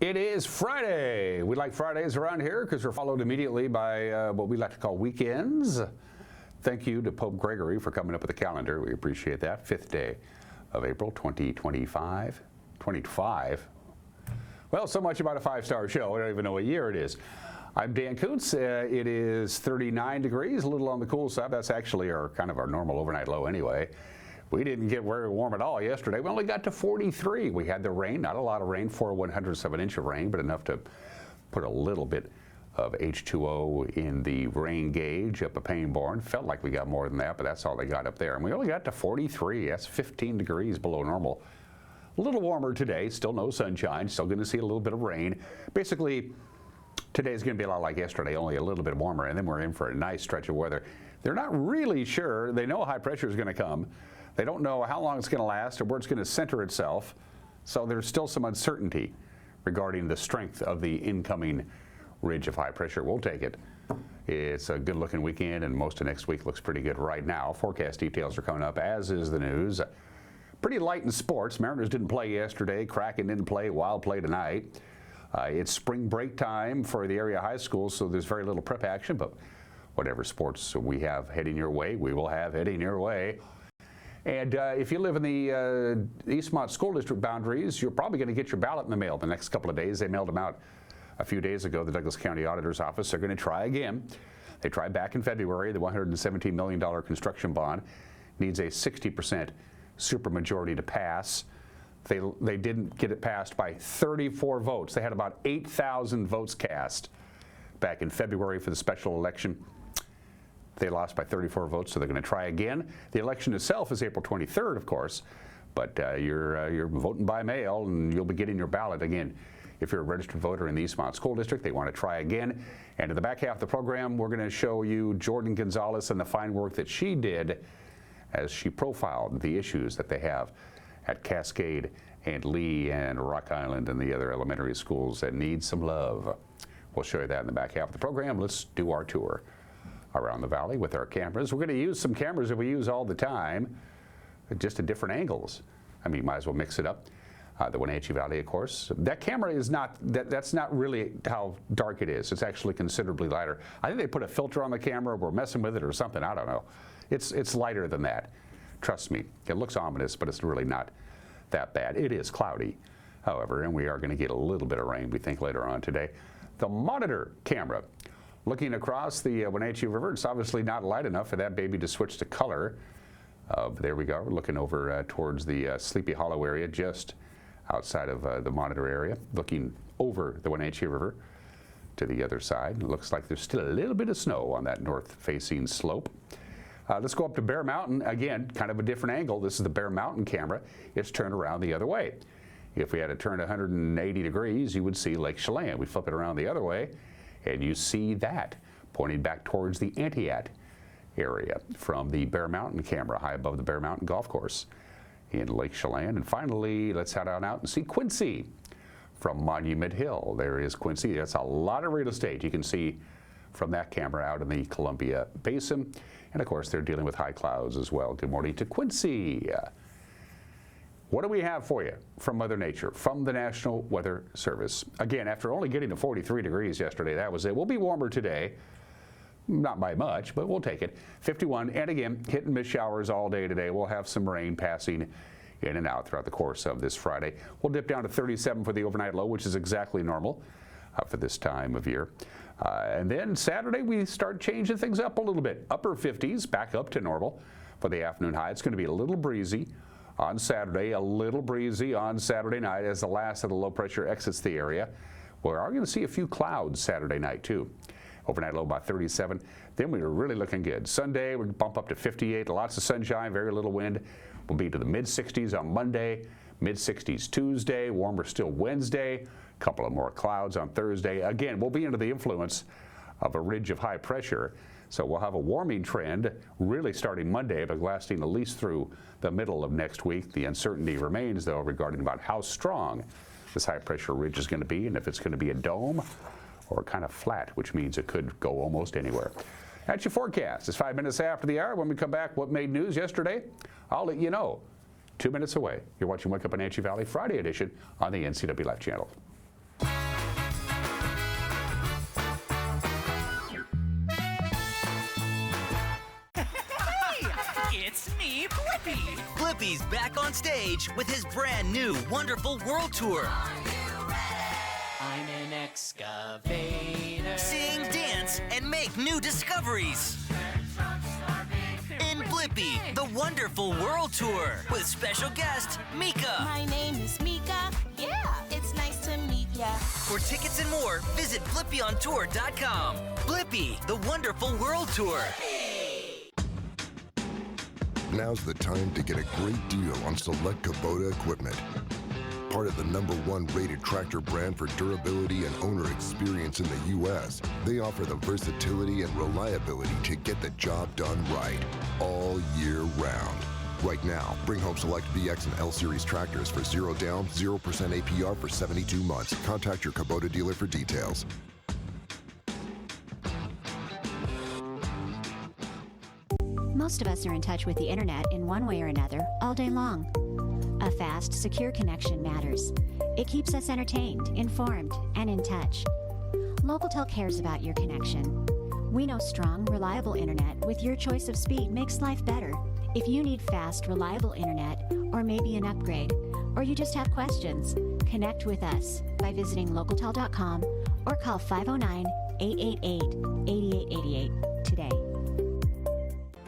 It is Friday. We like Fridays around here because we're followed immediately by what we like to call weekends. Thank you to Pope Gregory for coming up with the calendar. We appreciate that. 5th day of April, 2025. 25. Well, so much about a five-star show. I don't even know what year it is. I'm Dan Kuntz. It is 39 degrees, a little on the cool side. That's actually our normal overnight low anyway. We didn't get very warm at all yesterday. We only got to 43. We had the rain, not a lot of rain, 4/100ths of an inch of rain, but enough to put a little bit of H2O in the rain gauge up at Payneborn. Felt like we got more than that, but that's all they got up there. And we only got to 43. That's 15 degrees below normal. A little warmer today, still no sunshine, still going to see a little bit of rain. Basically, today's going to be a lot like yesterday, only a little bit warmer, and then we're in for a nice stretch of weather. They're not really sure. They know high pressure is going to come. They don't know how long it's going to last or where it's going to center itself. So there's still some uncertainty regarding the strength of the incoming ridge of high pressure. We'll take it. It's a good looking weekend, and most of next week looks pretty good right now. Forecast details are coming up, as is the news. Pretty light in sports. Mariners didn't play yesterday. Kraken didn't play. Wild play tonight. It's spring break time for the area high schools, so there's very little prep action, but whatever sports we have heading your way, we will have heading your way. And if you live in the Eastmont School District boundaries, you're probably going to get your ballot in the mail the next couple of days. They mailed them out a few days ago. The Douglas County Auditor's Office, they're going to try again. They tried back in February. The $117 million construction bond needs a 60% supermajority to pass. They didn't get it passed by 34 votes. They had about 8,000 votes cast back in February for the special election. They lost by 34 votes, so they're going to try again. The election itself is April 23rd, of course, but you're voting by mail, and you'll be getting your ballot again. If you're a registered voter in the Eastmont School District, they want to try again. And in the back half of the program, we're going to show you Jordan Gonzalez and the fine work that she did as she profiled the issues that they have at Cascade and Lee and Rock Island and the other elementary schools that need some love. We'll show you that in the back half of the program. Let's do our tour around the valley with our cameras. We're going to use some cameras that we use all the time, just at different angles. I mean, might as well mix it up. The Wenatchee Valley, of course. That camera is not, that's not really how dark it is. It's actually considerably lighter. I think they put a filter on the camera. We're messing with it or something. I don't know. It's lighter than that. Trust me. It looks ominous, but it's really not that bad. It is cloudy, however, and we are going to get a little bit of rain, we think, later on today. The monitor camera. Looking across the Wenatchee River, it's obviously not light enough for that baby to switch to color. There we go. We're looking over towards the Sleepy Hollow area, just outside of the monitor area, looking over the Wenatchee River to the other side. It looks like there's still a little bit of snow on that north-facing slope. Let's go up to Bear Mountain. Again, kind of a different angle. This is the Bear Mountain camera. It's turned around the other way. If we had it turned 180 degrees, you would see Lake Chelan. We flip it around the other way, and you see that pointing back towards the Entiat area from the Bear Mountain camera, high above the Bear Mountain Golf Course in Lake Chelan. And finally, let's head on out and see Quincy from Monument Hill. There is Quincy. That's a lot of real estate you can see from that camera out in the Columbia Basin. And of course, they're dealing with high clouds as well. Good morning to Quincy. What do we have for you from Mother Nature, from the National Weather Service? Again, after only getting to 43 degrees yesterday, that was it. We'll be warmer today. Not by much, but we'll take it. 51, and again, hit and miss showers all day today. We'll have some rain passing in and out throughout the course of this Friday. We'll dip down to 37 for the overnight low, which is exactly normal for this time of year. And then Saturday, we start changing things up a little bit. Upper 50s, back up to normal for the afternoon high. It's going to be a little breezy on Saturday, a little breezy on Saturday night as the last of the low pressure exits the area. We are going to see a few clouds Saturday night, too. Overnight low about 37. Then we are really looking good. Sunday, we bump up to 58. Lots of sunshine, very little wind. We'll be to the mid-60s on Monday, mid-60s Tuesday, warmer still Wednesday. A couple of more clouds on Thursday. Again, we'll be under the influence of a ridge of high pressure. So we'll have a warming trend really starting Monday, but lasting at least through the middle of next week. The uncertainty remains, though, regarding about how strong this high pressure ridge is going to be and if it's going to be a dome or kind of flat, which means it could go almost anywhere. That's your forecast. It's 5 minutes after the hour. When we come back, what made news yesterday? I'll let you know. 2 minutes away. You're watching Wake Up Wenatchee Valley Friday edition on the NCW Life channel. Blippi's back on stage with his brand new Wonderful World Tour. I'm an excavator. Sing, dance, and make new discoveries. In Blippi, the Wonderful World Tour with special guest Mika. My name is Mika. Yeah, it's nice to meet ya. For tickets and more, visit BlippiOnTour.com. Blippi, the Wonderful World Tour. Now's the time to get a great deal on select Kubota equipment. Part of the #1 rated tractor brand for durability and owner experience in the U.S., they offer the versatility and reliability to get the job done right, all year round. Right now, bring home select BX and L Series tractors for 0 down, 0% APR for 72 months. Contact your Kubota dealer for details. Most of us are in touch with the internet in one way or another all day long. A fast, secure connection matters. It keeps us entertained, informed, and in touch. Locatel cares about your connection. We know strong, reliable internet with your choice of speed makes life better. If you need fast, reliable internet, or maybe an upgrade, or you just have questions, connect with us by visiting Locatel.com or call 509-888-8888 today.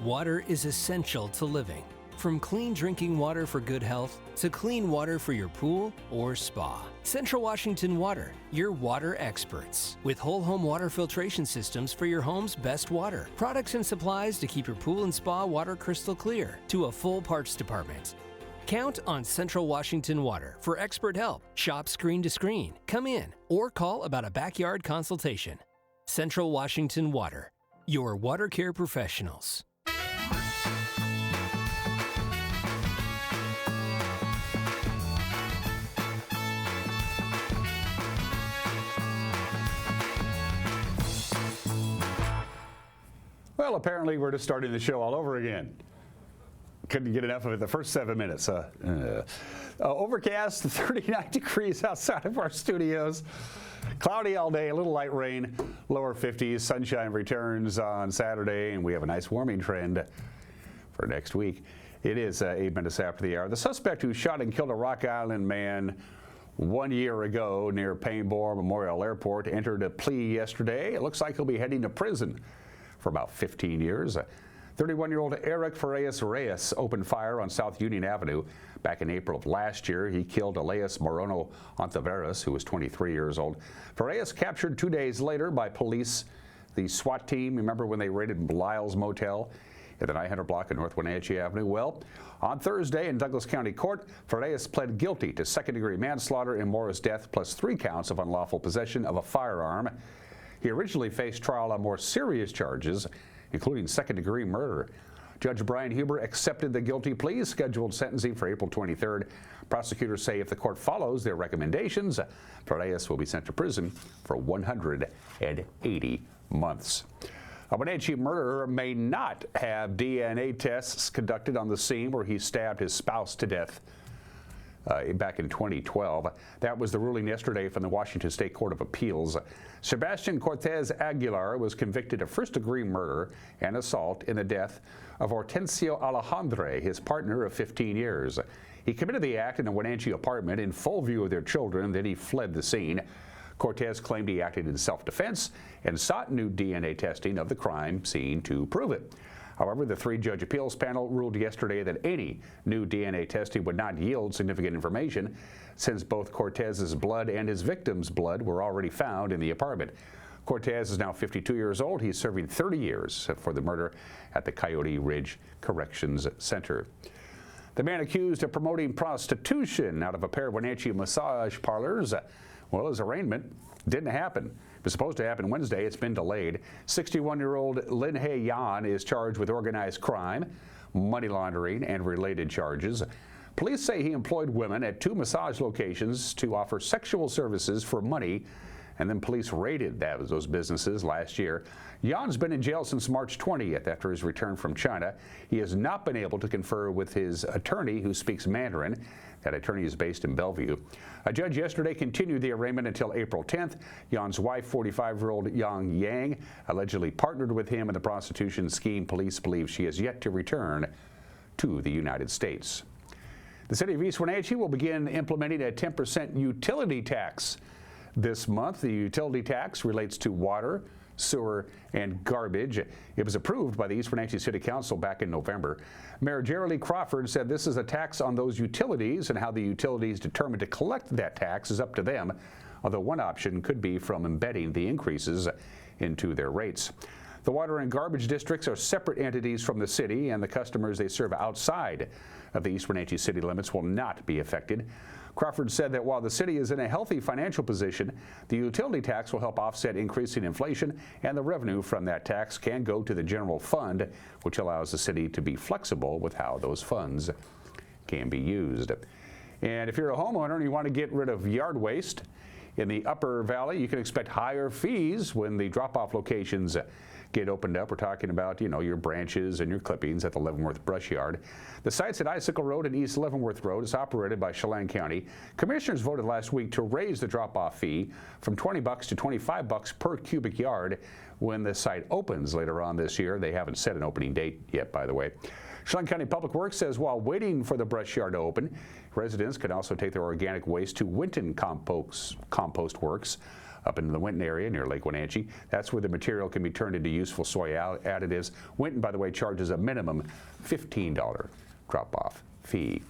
Water is essential to living. From clean drinking water for good health to clean water for your pool or spa. Central Washington Water, your water experts. With whole home water filtration systems for your home's best water. Products and supplies to keep your pool and spa water crystal clear. To a full parts department. Count on Central Washington Water for expert help. Shop screen to screen. Come in or call about a backyard consultation. Central Washington Water, your water care professionals. Well, apparently we're just starting the show all over again. Couldn't get enough of it the first 7 minutes. Overcast, 39 degrees outside of our studios. Cloudy all day, a little light rain, lower 50s. Sunshine returns on Saturday, and we have a nice warming trend for next week. It is 8 minutes after the hour. The suspect who shot and killed a Rock Island man 1 year ago near Painboard Memorial Airport entered a plea yesterday. It looks like he'll be heading to prison for about 15 years. 31-year-old Eric Reyes opened fire on South Union Avenue back in April of last year. He killed Elias Morono Ontiveros, who was 23 years old. Reyes captured 2 days later by police. The SWAT team, remember when they raided Lyle's Motel at the 900 block of North Wenatchee Avenue? Well, on Thursday in Douglas County Court, Reyes pled guilty to second-degree manslaughter in Mora's death, plus 3 counts of unlawful possession of a firearm. He originally faced trial on more serious charges, including second-degree murder. Judge Brian Huber accepted the guilty plea, scheduled sentencing for April 23rd. Prosecutors say if the court follows their recommendations, Reyes will be sent to prison for 180 months. A Wenatchee murderer may not have DNA tests conducted on the scene where he stabbed his spouse to death back in 2012. That was the ruling yesterday from the Washington State Court of Appeals. Sebastian Cortez Aguilar was convicted of first-degree murder and assault in the death of Hortensio Alejandre, his partner of 15 years. He committed the act in a Wenatchee apartment in full view of their children, then he fled the scene. Cortez claimed he acted in self-defense and sought new DNA testing of the crime scene to prove it. However, the 3-judge appeals panel ruled yesterday that any new DNA testing would not yield significant information, since both Cortez's blood and his victim's blood were already found in the apartment. Cortez is now 52 years old. He's serving 30 years for the murder at the Coyote Ridge Corrections Center. The man accused of promoting prostitution out of a pair of Wenatchee massage parlors, well, his arraignment didn't happen. It was supposed to happen Wednesday. It's been delayed. 61-year-old Lin Hei Yan is charged with organized crime, money laundering, and related charges. Police say he employed women at 2 massage locations to offer sexual services for money, and then police raided those businesses last year. Yan's been in jail since March 20th after his return from China. He has not been able to confer with his attorney, who speaks Mandarin. That attorney is based in Bellevue. A judge yesterday continued the arraignment until April 10th. Yan's wife, 45-year-old Yang Yang, allegedly partnered with him in the prostitution scheme. Police believe she has yet to return to the United States. The city of East Wenatchee will begin implementing a 10% utility tax this month. The utility tax relates to water, sewer, and garbage. It was approved by the East Wenatchee City Council back in November. Mayor Jerry Lee Crawford said this is a tax on those utilities, and how the utilities determine to collect that tax is up to them, although one option could be from embedding the increases into their rates. The water and garbage districts are separate entities from the city, and the customers they serve outside of the East Wenatchee city limits will not be affected. Crawford said that while the city is in a healthy financial position, the utility tax will help offset increasing inflation, and the revenue from that tax can go to the general fund, which allows the city to be flexible with how those funds can be used. And if you're a homeowner and you want to get rid of yard waste in the Upper Valley, you can expect higher fees when the drop-off locations get opened up. We're talking about, your branches and your clippings at the Leavenworth Brush Yard. The site's at Icicle Road and East Leavenworth Road. It's operated by Chelan County. Commissioners voted last week to raise the drop-off fee from $20 to $25 per cubic yard when the site opens later on this year. They haven't set an opening date yet, by the way. Chelan County Public Works says while waiting for the brush yard to open, residents can also take their organic waste to Winton Compost Works up in the Winton area near Lake Wenatchee. That's where the material can be turned into useful soy additives. Winton, by the way, charges a minimum $15 drop-off fee.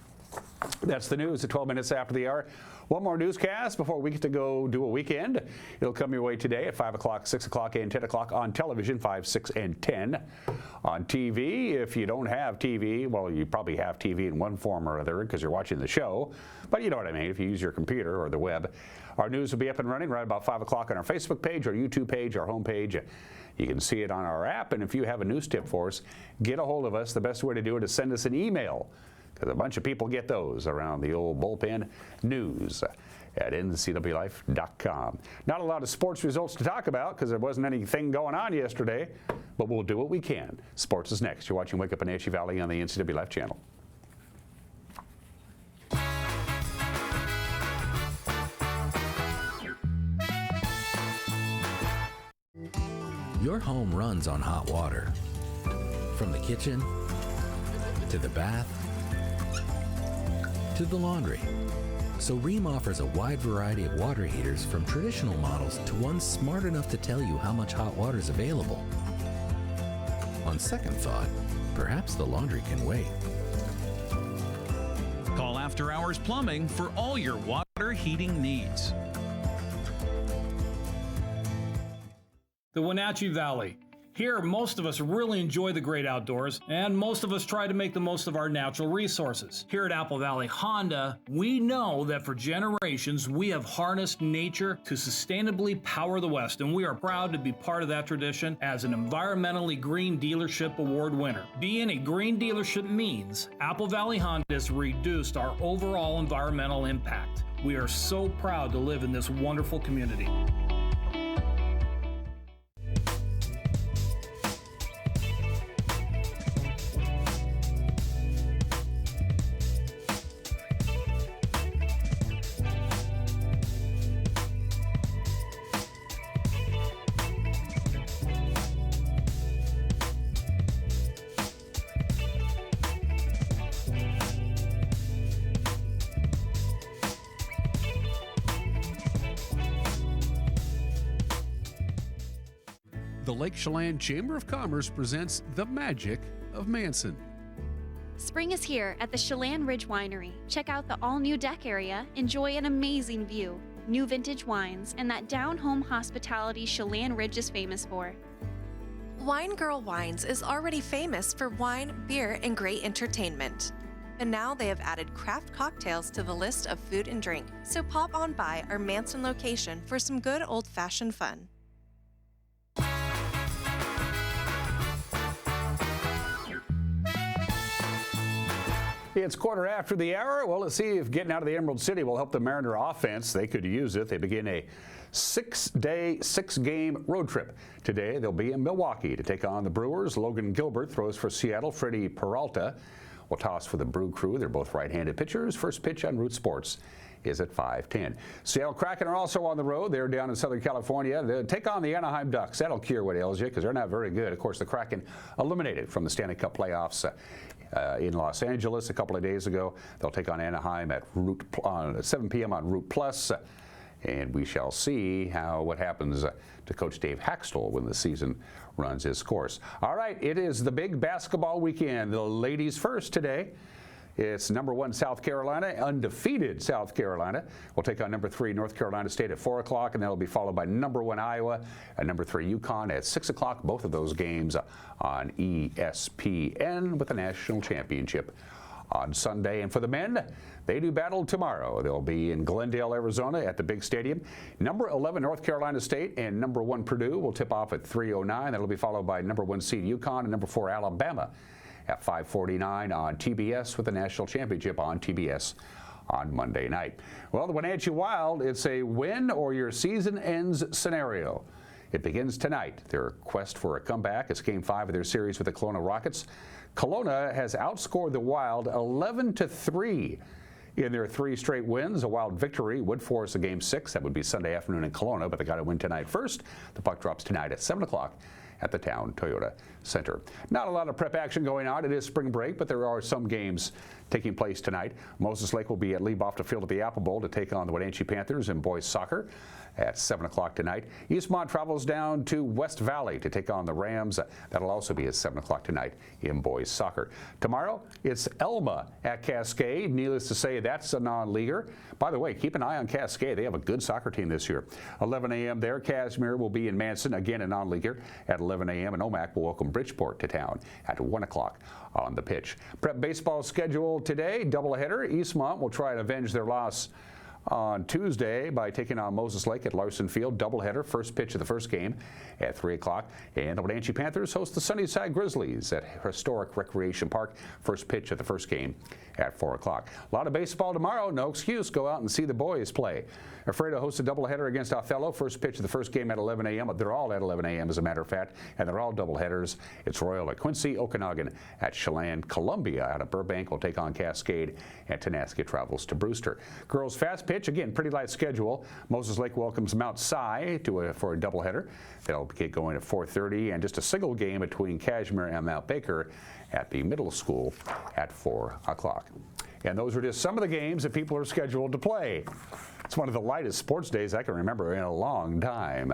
That's the news at 12 minutes after the hour. One more newscast before we get to go do a weekend. It'll come your way today at 5 o'clock, 6 o'clock, and 10 o'clock on television, 5, 6, and 10. On TV, if you don't have TV, well, you probably have TV in one form or other because you're watching the show. But you know what I mean, if you use your computer or the web. Our news will be up and running right about 5 o'clock on our Facebook page, our YouTube page, our homepage. You can see it on our app. And if you have a news tip for us, get a hold of us. The best way to do it is send us an email, because a bunch of people get those around the old bullpen, news at ncwlife.com. Not a lot of sports results to talk about because there wasn't anything going on yesterday, but we'll do what we can. Sports is next. You're watching Wake Up Wenatchee Valley on the NCW Life channel. Your home runs on hot water. From the kitchen to the bath to the laundry. So Rheem offers a wide variety of water heaters, from traditional models to ones smart enough to tell you how much hot water is available. On second thought, perhaps the laundry can wait. Call After Hours Plumbing for all your water heating needs. The Wenatchee Valley. Here, most of us really enjoy the great outdoors, and most of us try to make the most of our natural resources. Here at Apple Valley Honda, we know that for generations, we have harnessed nature to sustainably power the West, and we are proud to be part of that tradition as an environmentally green dealership award winner. Being a green dealership means Apple Valley Honda has reduced our overall environmental impact. We are so proud to live in this wonderful community. The Lake Chelan Chamber of Commerce presents The Magic of Manson. Spring is here at the Chelan Ridge Winery. Check out the all-new deck area, enjoy an amazing view, new vintage wines, and that down-home hospitality Chelan Ridge is famous for. Wine Girl Wines is already famous for wine, beer, and great entertainment. And now they have added craft cocktails to the list of food and drink, so pop on by our Manson location for some good old-fashioned fun. It's quarter after the hour. Well, let's see if getting out of the Emerald City will help the Mariner offense. They could use it. They begin a 6-day, 6-game road trip. Today, they'll be in Milwaukee to take on the Brewers. Logan Gilbert throws for Seattle. Freddie Peralta will toss for the Brew Crew. They're both right-handed pitchers. First pitch on Root Sports is at 5:10. Seattle Kraken are also on the road. They're down in Southern California. They'll take on the Anaheim Ducks. That'll cure what ails you because they're not very good. Of course, the Kraken eliminated from the Stanley Cup playoffs in Los Angeles a couple of days ago. They'll take on Anaheim at 7 p.m. on Root Plus. And we shall see what happens to Coach Dave Haxtell when the season runs its course. All right, it is the big basketball weekend. The ladies first today. It's number 1 South Carolina, undefeated South Carolina. We'll take on number 3 North Carolina State at 4 o'clock, and that'll be followed by number 1 Iowa and number 3 UConn at 6 o'clock. Both of those games on ESPN with the national championship on Sunday. And for the men, they do battle tomorrow. They'll be in Glendale, Arizona at the big stadium. Number 11 North Carolina State and number 1 Purdue will tip off at 3:09. That'll be followed by number 1 seed UConn and number 4 Alabama at 5:49 on TBS with the national championship on TBS on Monday night. Well, the Wenatchee Wild, it's a win or your season ends scenario. It begins tonight. Their quest for a comeback. It's Game 5 of their series with the Kelowna Rockets. Kelowna has outscored the Wild 11-3 in their 3 straight wins. A Wild victory would force a Game 6. That would be Sunday afternoon in Kelowna, but they got to win tonight first. The puck drops tonight at 7 o'clock at the Town Toyota Center. Not a lot of prep action going on. It is spring break, but there are some games taking place tonight. Moses Lake will be at Lee Bofta Field at the Apple Bowl to take on the Wenatchee Panthers in boys soccer at 7 o'clock tonight. Eastmont travels down to West Valley to take on the Rams. That'll also be at 7 o'clock tonight in boys soccer. Tomorrow, it's Elma at Cascade. Needless to say, that's a non-leaguer. By the way, keep an eye on Cascade. They have a good soccer team this year. 11 a.m. there. Casimir will be in Manson, again a non-leaguer, at 11 a.m. And Omak will welcome Bridgeport to town at 1 o'clock on the pitch. Prep baseball schedule today, doubleheader. Eastmont will try and avenge their loss on Tuesday by taking on Moses Lake at Larson Field. Doubleheader, first pitch of the first game at 3 o'clock. And the Wenatchee Panthers host the Sunnyside Grizzlies at Historic Recreation Park. First pitch of the first game at 4 o'clock. A lot of baseball tomorrow. No excuse. Go out and see the boys play. Alfredo hosts a doubleheader against Othello. First pitch of the first game at 11 a.m. They're all at 11 a.m. as a matter of fact, and they're all doubleheaders. It's Royal at Quincy, Okanagan at Chelan. Columbia out of Burbank will take on Cascade, and Tenasket travels to Brewster. Girls fast pitch, again, pretty light schedule. Moses Lake welcomes Mount Si for a doubleheader. They'll get going at 4:30, and just a single game between Cashmere and Mount Baker at the middle school at 4 o'clock. And those are just some of the games that people are scheduled to play. It's one of the lightest sports days I can remember in a long time.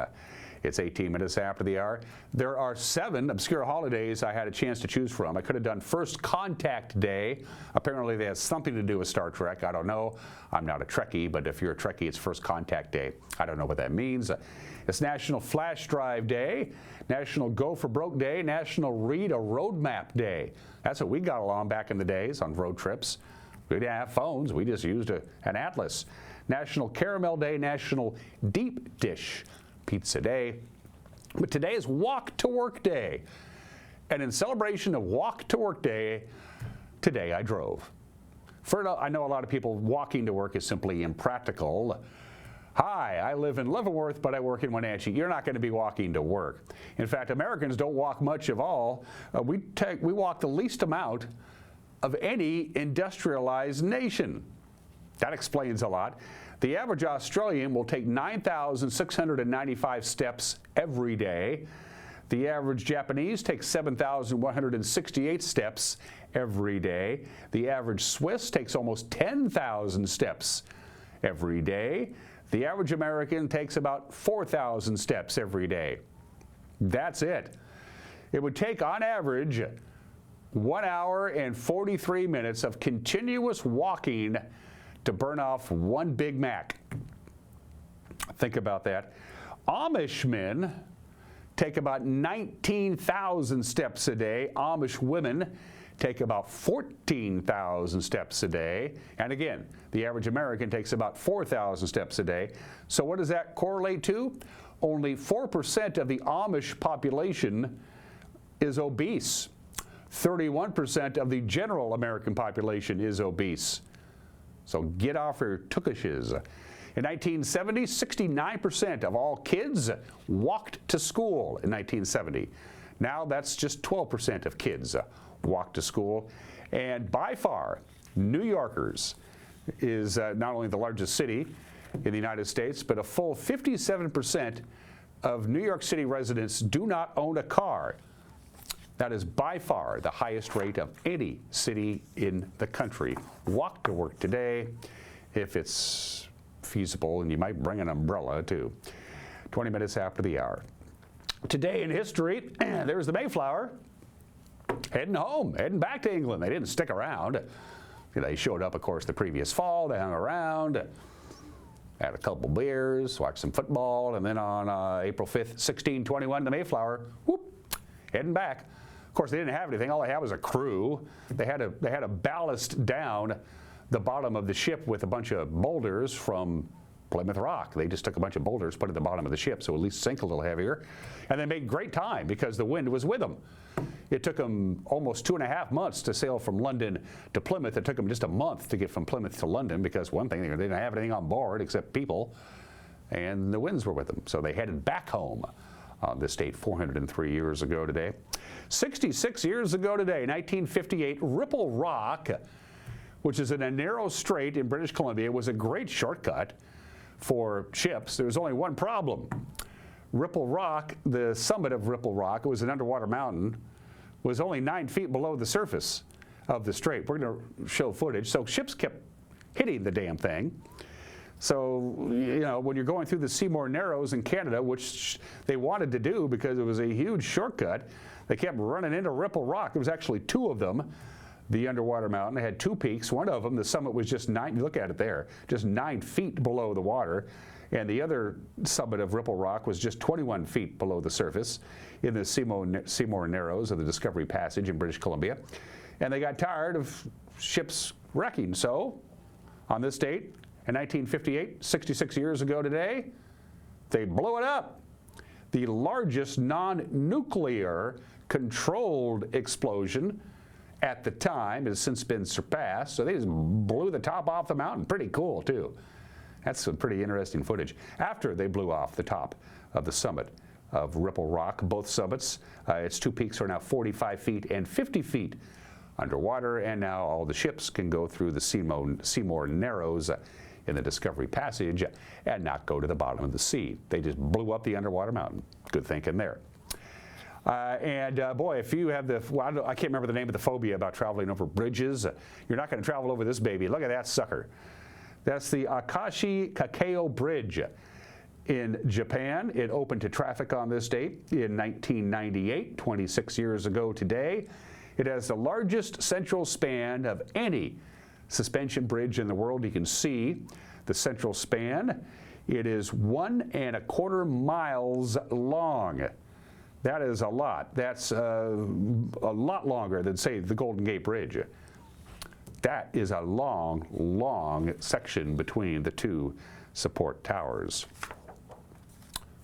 It's 18 minutes after the hour. There are 7 obscure holidays I had a chance to choose from. I could have done First Contact Day. Apparently they have something to do with Star Trek. I don't know. I'm not a Trekkie, but if you're a Trekkie, it's First Contact Day. I don't know what that means. It's National Flash Drive Day, National Go for Broke Day, National Read a Roadmap Day. That's what we got along back in the days on road trips. We didn't have phones. We just used an atlas. National Caramel Day, National Deep Dish Pizza Day. But today is Walk to Work Day. And in celebration of Walk to Work Day, today I drove. I know a lot of people walking to work is simply impractical. Hi, I live in Leavenworth, but I work in Wenatchee. You're not going to be walking to work. In fact, Americans don't walk much of all. We walk the least amount of any industrialized nation. That explains a lot. The average Australian will take 9,695 steps every day. The average Japanese takes 7,168 steps every day. The average Swiss takes almost 10,000 steps every day. The average American takes about 4,000 steps every day. That's it. It would take, on average, 1 hour and 43 minutes of continuous walking to burn off 1 Big Mac. Think about that. Amish men take about 19,000 steps a day. Amish women take about 14,000 steps a day. And again, the average American takes about 4,000 steps a day. So what does that correlate to? Only 4% of the Amish population is obese. 31% of the general American population is obese. So get off your tukushes. In 1970, 69% of all kids walked to school in 1970. Now that's just 12% of kids walk to school. And by far, New Yorkers is not only the largest city in the United States, but a full 57% of New York City residents do not own a car. That is by far the highest rate of any city in the country. Walk to work today if it's feasible, and you might bring an umbrella too. 20 minutes after the hour. Today in history, there's the Mayflower heading home, heading back to England. They didn't stick around. They showed up, of course, the previous fall. They hung around, had a couple beers, watched some football, and then on April 5th, 1621, the Mayflower, whoop, heading back. Of course, they didn't have anything. All they had was a crew. They had a ballast down the bottom of the ship with a bunch of boulders from Plymouth Rock. They just took a bunch of boulders, put it at the bottom of the ship, so at least sink a little heavier. And they made great time because the wind was with them. It took them almost 2.5 months to sail from London to Plymouth. It took them just a month to get from Plymouth to London because one thing, they didn't have anything on board except people, and the winds were with them. So they headed back home on this date 403 years ago today. 66 years ago today, 1958, Ripple Rock, which is in a narrow strait in British Columbia, was a great shortcut for ships. There was only one problem. Ripple Rock, the summit of Ripple Rock, it was an underwater mountain, was only 9 feet below the surface of the strait. We're going to show footage. So ships kept hitting the damn thing. So, you know, when you're going through the Seymour Narrows in Canada, which they wanted to do because it was a huge shortcut, they kept running into Ripple Rock. There was actually 2 of them. The underwater mountain, they had 2 peaks. One of them, the summit was just 9, look at it there, just 9 feet below the water. And the other summit of Ripple Rock was just 21 feet below the surface in the Seymour Narrows of the Discovery Passage in British Columbia. And they got tired of ships wrecking. So on this date, in 1958, 66 years ago today, they blew it up. The largest non-nuclear controlled explosion at the time has since been surpassed. So they just blew the top off the mountain. Pretty cool, too. That's some pretty interesting footage. After they blew off the top of the summit of Ripple Rock, both summits, its 2 peaks are now 45 feet and 50 feet underwater, and now all the ships can go through the Seymour Narrows in the Discovery Passage and not go to the bottom of the sea. They just blew up the underwater mountain. Good thinking there. Boy, if you have the, well, I can't remember the name of the phobia about traveling over bridges, you're not going to travel over this baby. Look at that sucker. That's the Akashi Kakeo Bridge in Japan. It opened to traffic on this date in 1998, 26 years ago today. It has the largest central span of any suspension bridge in the world. You can see the central span. It is 1.25 miles long. That is a lot. That's a lot longer than, say, the Golden Gate Bridge. That is a long, long section between the 2 support towers.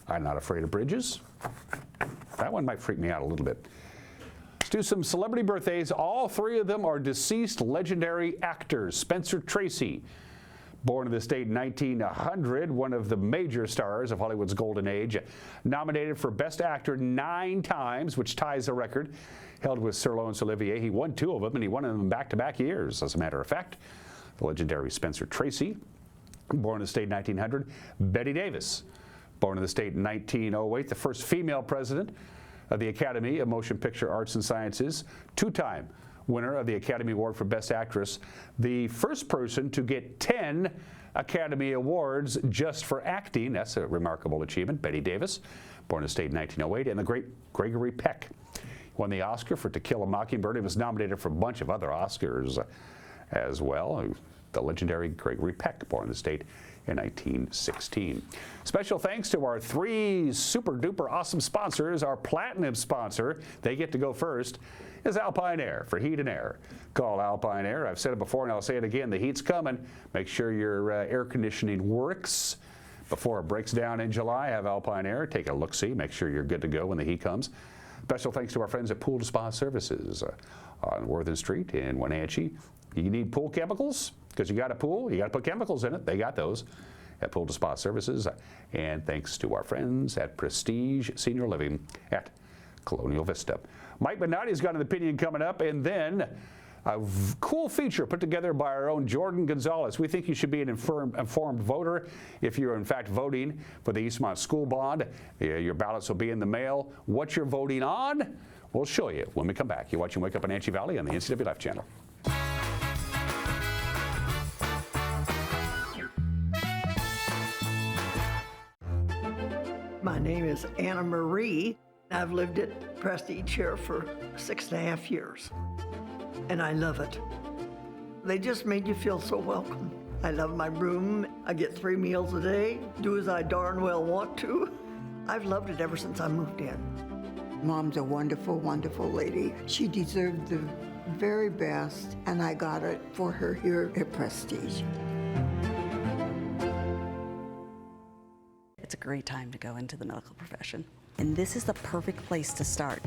I'm not afraid of bridges. That one might freak me out a little bit. Let's do some celebrity birthdays. All 3 of them are deceased legendary actors. Spencer Tracy, born in the state in 1900, one of the major stars of Hollywood's golden age, nominated for Best Actor 9 times, which ties the record held with Sir Laurence Olivier. He won 2 of them, and he won them back-to-back years, as a matter of fact. The legendary Spencer Tracy, born in the state in 1900. Betty Davis, born in the state in 1908, the first female president of the Academy of Motion Picture Arts and Sciences, 2-time winner of the Academy Award for Best Actress, the first person to get 10 Academy Awards just for acting. That's a remarkable achievement. Betty Davis, born in the state in 1908, and the great Gregory Peck. Won the Oscar for To Kill a Mockingbird. He was nominated for a bunch of other Oscars as well. The legendary Gregory Peck, born in the state in 1916. Special thanks to our 3 super-duper awesome sponsors. Our platinum sponsor, they get to go first, is Alpine Air for heat and air. Call Alpine Air. I've said it before and I'll say it again. The heat's coming. Make sure your air conditioning works before it breaks down in July. Have Alpine Air. Take a look-see. Make sure you're good to go when the heat comes. Special thanks to our friends at Pool to Spa Services on Worthen Street in Wenatchee. You need pool chemicals? Because you got a pool, you got to put chemicals in it. They got those at Pool to Spa Services. And thanks to our friends at Prestige Senior Living at Colonial Vista. Mike Benatti's got an opinion coming up, and then a cool feature put together by our own Jordan Gonzalez. We think you should be an informed voter if you're in fact voting for the Eastmont School Bond. Your ballots will be in the mail. What you're voting on, We'll show you when we come back. You're watching Wake Up Wenatchee Valley on the NCW Life channel. My name is Anna Marie. I've lived at Prestige here for 6.5 years, and I love it. They just made you feel so welcome. I love my room. I get 3 meals a day, do as I darn well want to. I've loved it ever since I moved in. Mom's a wonderful, wonderful lady. She deserved the very best, and I got it for her here at Prestige. It's a great time to go into the medical profession. And this is the perfect place to start,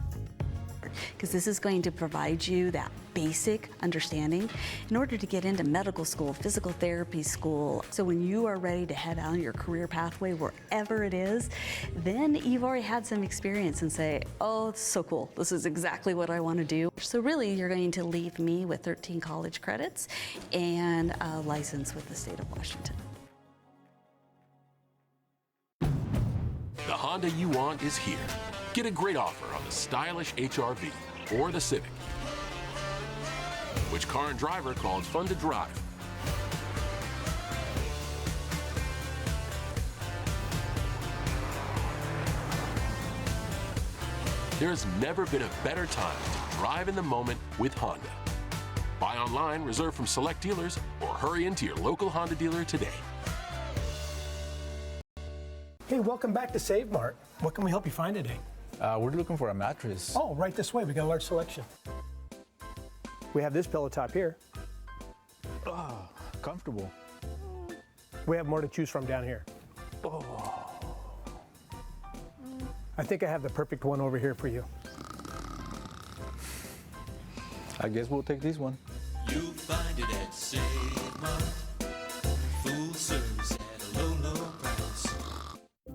because this is going to provide you that basic understanding in order to get into medical school, physical therapy school. So when you are ready to head on your career pathway, wherever it is, then you've already had some experience and say, oh, this is so cool. This is exactly what I want to do. So really, you're going to leave me with 13 college credits and a license with the state of Washington. The Honda you want is here. Get a great offer on the stylish HR-V or the Civic. Which car and driver call it fun to drive? There's never been a better time to drive in the moment with Honda. Buy online, reserve from select dealers, or hurry into your local Honda dealer today. Hey, welcome back to Save Mart. What can we help you find today? We're looking for a mattress. Oh, right this way. We got a large selection. We have this pillow top here. Oh, comfortable. We have more to choose from down here. Oh. I think I have the perfect one over here for you. I guess we'll take this one. You'll find it at Save Mart. Full service at a low, low price.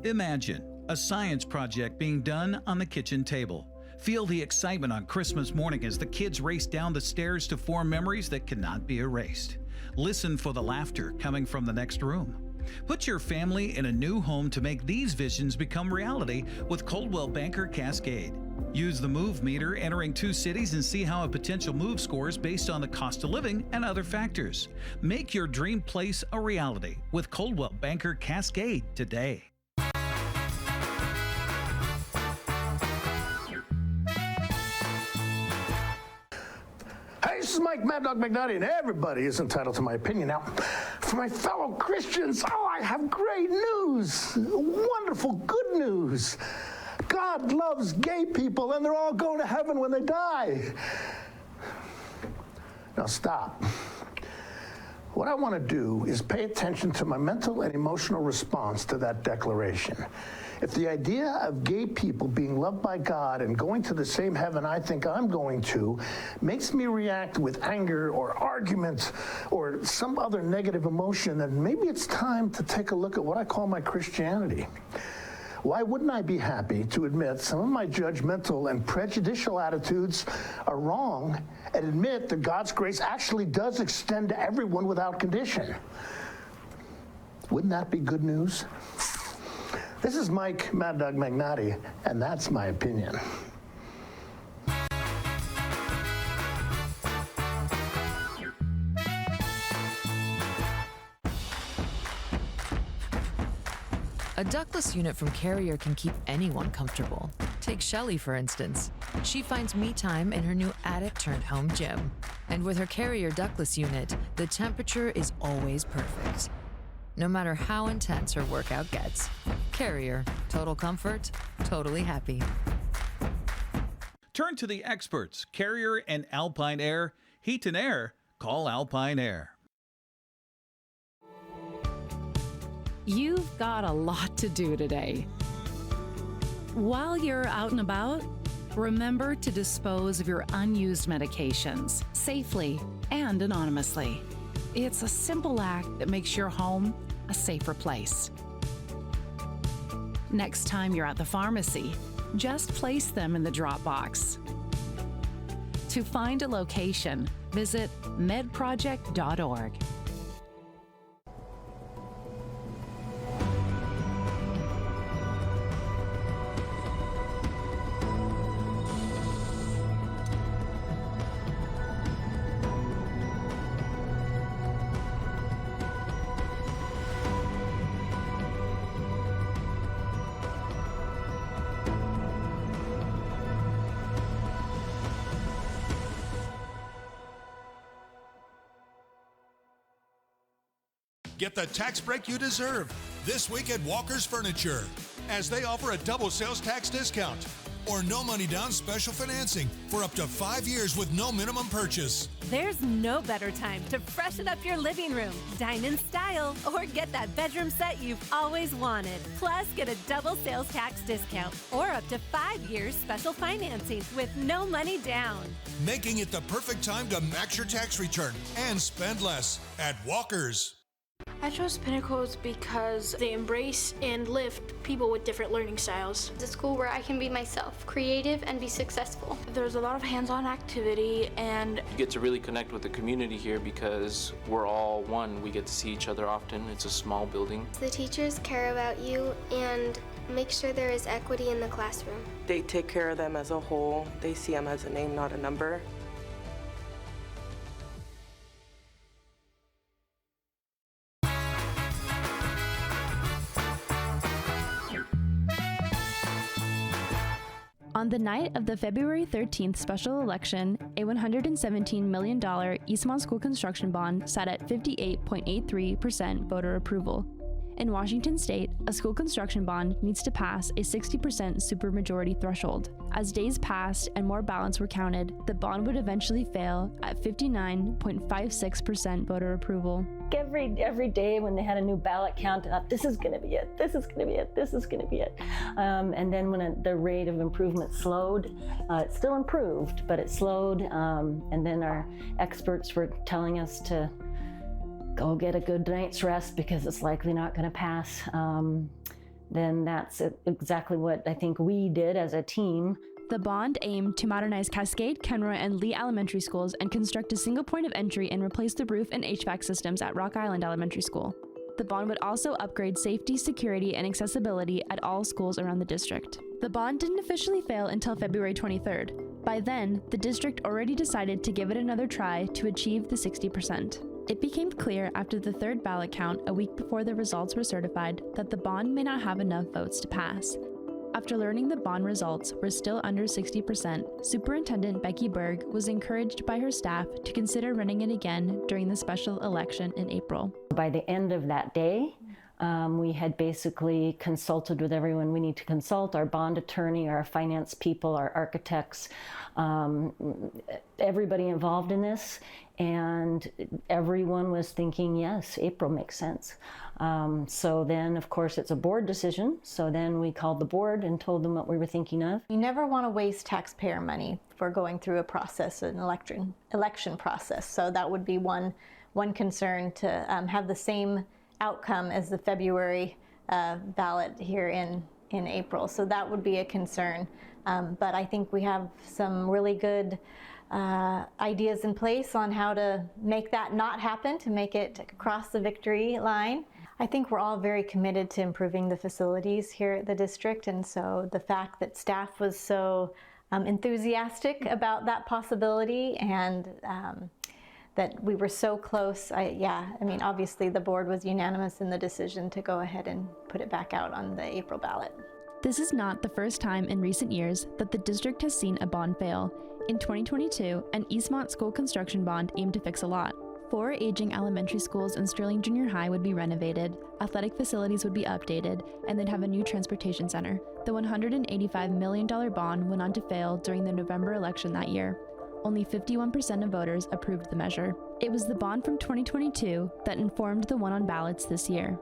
Imagine a science project being done on the kitchen table. Feel the excitement on Christmas morning as the kids race down the stairs to form memories that cannot be erased. Listen for the laughter coming from the next room. Put your family in a new home to make these visions become reality with Coldwell Banker Cascade. Use the Move meter entering 2 cities and see how a potential move scores based on the cost of living and other factors. Make your dream place a reality with Coldwell Banker Cascade today. Hey, this is Mike Mad Dog McNutty, and everybody is entitled to my opinion. Now, for my fellow Christians, I have great news. Wonderful, good news. God loves gay people, and they're all going to heaven when they die. Now, stop. What I want to do is pay attention to my mental and emotional response to that declaration. If the idea of gay people being loved by God and going to the same heaven I think I'm going to makes me react with anger or argument or some other negative emotion, then maybe it's time to take a look at what I call my Christianity. Why wouldn't I be happy to admit some of my judgmental and prejudicial attitudes are wrong and admit that God's grace actually does extend to everyone without condition? Wouldn't that be good news? This is Mike Mad Dog Magnotti, and that's my opinion. A ductless unit from Carrier can keep anyone comfortable. Take Shelly, for instance. She finds me time in her new attic-turned-home gym. And with her Carrier ductless unit, the temperature is always perfect. No matter how intense her workout gets. Carrier. Total comfort, totally happy. Turn to the experts, Carrier and Alpine Air. Heat and air, call Alpine Air. You've got a lot to do today. While you're out and about, remember to dispose of your unused medications safely and anonymously. It's a simple act that makes your home a safer place. Next time you're at the pharmacy, just place them in the drop box. To find a location, visit medproject.org. Get the tax break you deserve this week at Walker's Furniture, as they offer a double sales tax discount or no money down special financing for up to 5 years with no minimum purchase. There's no better time to freshen up your living room, dine in style, or get that bedroom set you've always wanted. Plus, get a double sales tax discount or up to 5 years special financing with no money down. Making it the perfect time to max your tax return and spend less at Walker's. I chose Pinnacles because they embrace and lift people with different learning styles. It's a school where I can be myself, creative, and be successful. There's a lot of hands-on activity, and you get to really connect with the community here because we're all one. We get to see each other often. It's a small building. The teachers care about you and make sure there is equity in the classroom. They take care of them as a whole. They see them as a name, not a number. On the night of the February 13th special election, a $117 million Eastmont school construction bond sat at 58.83% voter approval. In Washington state, a school construction bond needs to pass a 60% supermajority threshold. As days passed and more ballots were counted, the bond would eventually fail at 59.56% voter approval. Every day when they had a new ballot count, this is going to be it, this is going to be it, this is going to be it. And then when the rate of improvement slowed, it still improved, but it slowed. And then our experts were telling us to go get a good night's rest because it's likely not going to pass. Then that's exactly what I think we did as a team. The bond aimed to modernize Cascade, Kenroy, and Lee elementary schools and construct a single point of entry and replace the roof and HVAC systems at Rock Island Elementary School. The bond would also upgrade safety, security, and accessibility at all schools around the district. The bond didn't officially fail until February 23rd. By then, the district already decided to give it another try to achieve the 60%. It became clear after the third ballot count a week before the results were certified that the bond may not have enough votes to pass. After learning the bond results were still under 60%, Superintendent Becky Berg was encouraged by her staff to consider running it again during the special election in April. By the end of that day, we had basically consulted with everyone we need to consult, our bond attorney, our finance people, our architects, everybody involved in this, and everyone was thinking, yes, April makes sense. So then, of course, it's a board decision. So then we called the board and told them what we were thinking of. You never want to waste taxpayer money for going through a process, an election process. So that would be one concern, to have the same outcome as the February ballot here in April. So that would be a concern. But I think we have some really good ideas in place on how to make that not happen, to make it cross the victory line. I think we're all very committed to improving the facilities here at the district, and so the fact that staff was so enthusiastic about that possibility, and that we were so close, obviously the board was unanimous in the decision to go ahead and put it back out on the April ballot. This is not the first time in recent years that the district has seen a bond fail. In 2022, an Eastmont school construction bond aimed to fix a lot. 4 aging elementary schools and Sterling Junior High would be renovated, athletic facilities would be updated, and they'd have a new transportation center. The $185 million bond went on to fail during the November election that year. Only 51% of voters approved the measure. It was the bond from 2022 that informed the one on ballots this year.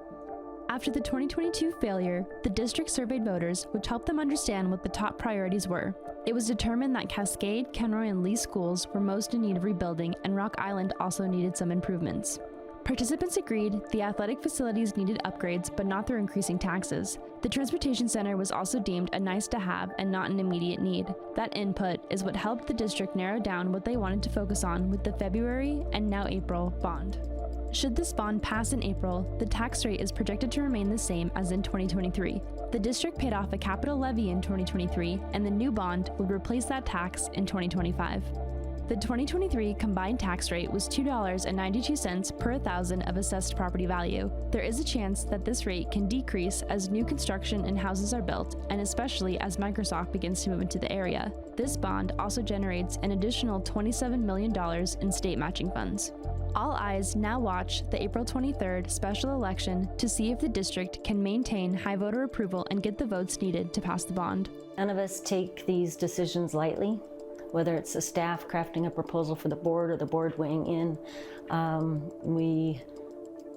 After the 2022 failure, the district surveyed voters, which helped them understand what the top priorities were. It was determined that Cascade, Kenroy, and Lee schools were most in need of rebuilding, and Rock Island also needed some improvements. Participants agreed the athletic facilities needed upgrades, but not through increasing taxes. The transportation center was also deemed a nice to have and not an immediate need. That input is what helped the district narrow down what they wanted to focus on with the February and now April bond. Should this bond pass in April, the tax rate is projected to remain the same as in 2023. The district paid off a capital levy in 2023, and the new bond would replace that tax in 2025. The 2023 combined tax rate was $2.92 per $1,000 of assessed property value. There is a chance that this rate can decrease as new construction and houses are built, and especially as Microsoft begins to move into the area. This bond also generates an additional $27 million in state matching funds. All eyes now watch the April 23rd special election to see if the district can maintain high voter approval and get the votes needed to pass the bond. None of us take these decisions lightly, whether it's the staff crafting a proposal for the board or the board weighing in.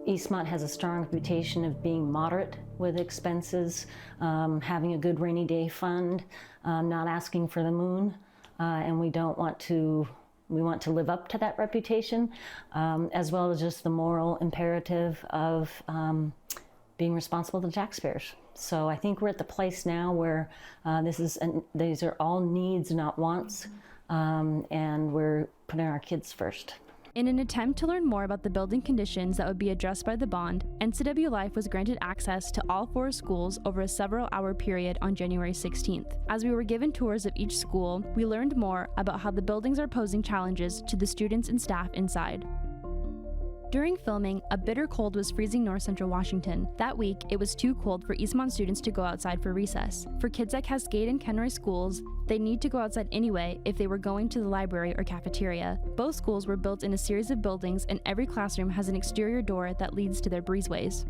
Eastmont has a strong reputation of being moderate with expenses, having a good rainy day fund, not asking for the moon, and we want to live up to that reputation, as well as just the moral imperative of being responsible to the taxpayers. So I think we're at the place now where these are all needs, not wants, and we're putting our kids first. In an attempt to learn more about the building conditions that would be addressed by the bond, NCW Life was granted access to all 4 schools over a several-hour period on January 16th. As we were given tours of each school, we learned more about how the buildings are posing challenges to the students and staff inside. During filming, a bitter cold was freezing north central Washington. That week, it was too cold for Eastmont students to go outside for recess. For kids at Cascade and Kenroy schools, they need to go outside anyway if they were going to the library or cafeteria. Both schools were built in a series of buildings, and every classroom has an exterior door that leads to their breezeways.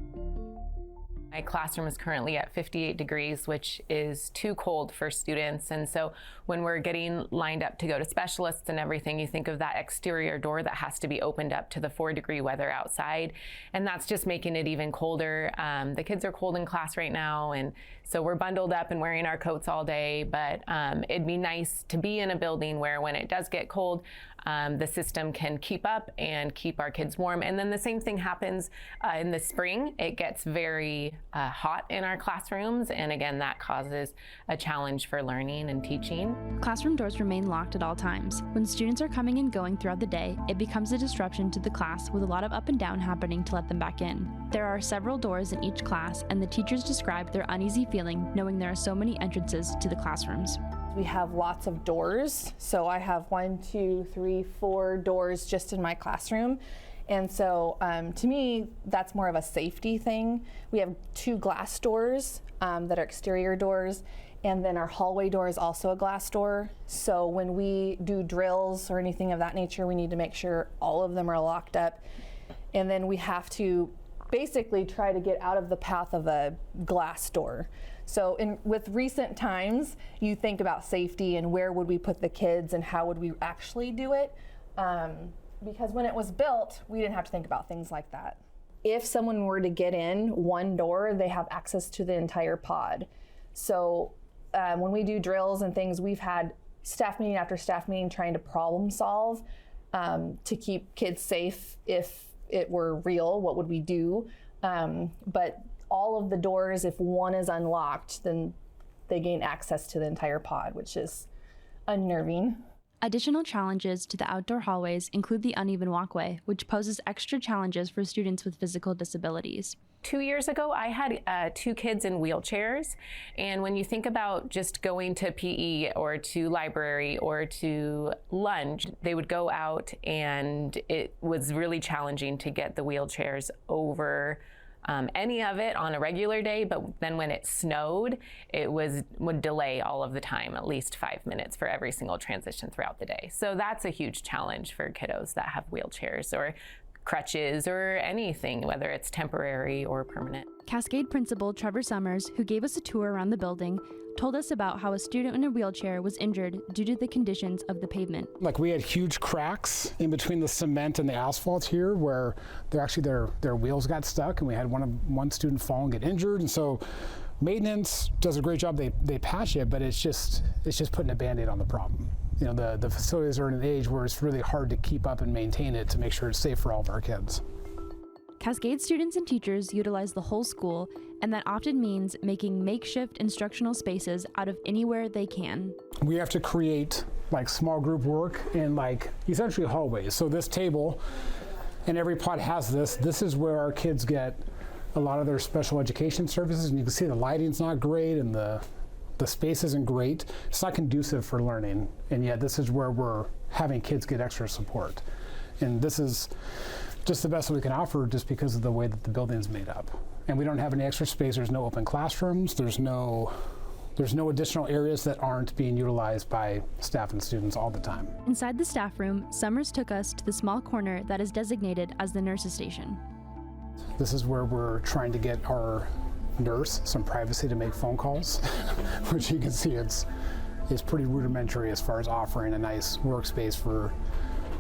My classroom is currently at 58 degrees, which is too cold for students. And so when we're getting lined up to go to specialists and everything, you think of that exterior door that has to be opened up to the 4-degree weather outside. And that's just making it even colder. The kids are cold in class right now, and so we're bundled up and wearing our coats all day. But it'd be nice to be in a building where when it does get cold, the system can keep up and keep our kids warm. And then the same thing happens in the spring. It gets very hot in our classrooms, and again, that causes a challenge for learning and teaching. Classroom doors remain locked at all times. When students are coming and going throughout the day, it becomes a disruption to the class with a lot of up and down happening to let them back in. There are several doors in each class, and the teachers describe their uneasy feeling knowing there are so many entrances to the classrooms. We have lots of doors. So I have 1, 2, 3, 4 doors just in my classroom. And so to me, that's more of a safety thing. We have 2 glass doors that are exterior doors. And then our hallway door is also a glass door. So when we do drills or anything of that nature, we need to make sure all of them are locked up. And then we have to basically try to get out of the path of a glass door. So with recent times, you think about safety and where would we put the kids and how would we actually do it? Because when it was built, we didn't have to think about things like that. If someone were to get in one door, they have access to the entire pod. So when we do drills and things, we've had staff meeting after staff meeting trying to problem solve to keep kids safe. If it were real, what would we do? But all of the doors, if one is unlocked, then they gain access to the entire pod, which is unnerving. Additional challenges to the outdoor hallways include the uneven walkway, which poses extra challenges for students with physical disabilities. 2 years ago, I had 2 kids in wheelchairs. And when you think about just going to PE or to library or to lunch, they would go out, and it was really challenging to get the wheelchairs over any of it on a regular day, but then when it snowed, it would delay all of the time, at least 5 minutes for every single transition throughout the day. So that's a huge challenge for kiddos that have wheelchairs or crutches or anything, whether it's temporary or permanent. Cascade Principal Trevor Summers, who gave us a tour around the building, told us about how a student in a wheelchair was injured due to the conditions of the pavement. Like, we had huge cracks in between the cement and the asphalt here where their wheels got stuck, and we had one student fall and get injured. And so maintenance does a great job. They patch it, but it's just putting a Band-Aid on the problem. You know, the facilities are in an age where it's really hard to keep up and maintain it to make sure it's safe for all of our kids. Cascade students and teachers utilize the whole school, and that often means making makeshift instructional spaces out of anywhere they can. We have to create like small group work in like essentially hallways. So this table, and every pod has this. This is where our kids get a lot of their special education services, and you can see the lighting's not great, and the the space isn't great. It's not conducive for learning, and yet this is where we're having kids get extra support. And this is just the best we can offer just because of the way that the building's made up. And we don't have any extra space. There's no open classrooms. There's no additional areas that aren't being utilized by staff and students all the time. Inside the staff room, Summers took us to the small corner that is designated as the nurse's station. This is where we're trying to get our nurse some privacy to make phone calls, which you can see is pretty rudimentary as far as offering a nice workspace for,